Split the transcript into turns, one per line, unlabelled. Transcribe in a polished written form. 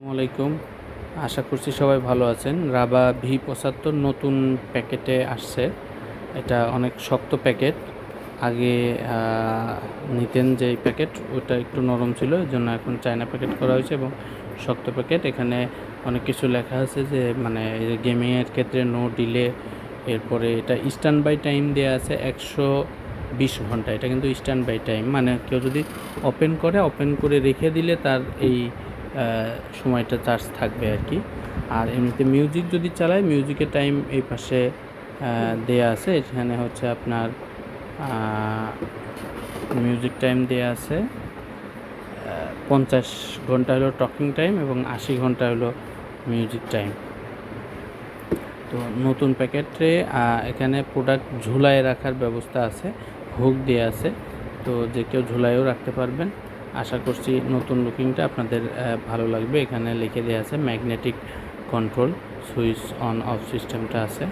আসসালামাইকুম। আশা করছি সবাই ভালো আছেন। রাবা V75 নতুন প্যাকেটে আসছে। এটা অনেক শক্ত প্যাকেট। আগে নিতেন যেই প্যাকেট ওটা একটু নরম ছিল, এর জন্য এখন চায়না প্যাকেট করা হয়েছে এবং শক্ত প্যাকেট। এখানে অনেক কিছু লেখা আছে যে মানে গেমিংয়ের ক্ষেত্রে নো ডিলে। এরপরে এটা স্ট্যান্ড বাই টাইম দেওয়া আছে 120 ঘন্টা। এটা কিন্তু স্ট্যান্ড বাই টাইম, মানে কেউ যদি ওপেন করে রেখে দিলে তার এই সময়টা চার্জ থাকবে আর কি। আর এমনিতে মিউজিক যদি চালায়, মিউজিকের টাইম এই পাশে দেয়া আছে। এখানে হচ্ছে আপনার মিউজিক টাইম দেয়া আছে 50 ঘন্টা হলো টকিং টাইম এবং 80 ঘন্টা হলো মিউজিক টাইম। তো নতুন প্যাকেটে এখানে প্রোডাক্ট ঝুলায় রাখার ব্যবস্থা আছে, হুক দেওয়া আছে, তো যে কেউ ঝুলাইও রাখতে পারবেন। আশা করছি নতুন লুকিংটা আপনাদের ভালো লাগবে। এখানে লিখে দেওয়া আছে magnetic control switch on of সিস্টেমটা আছে।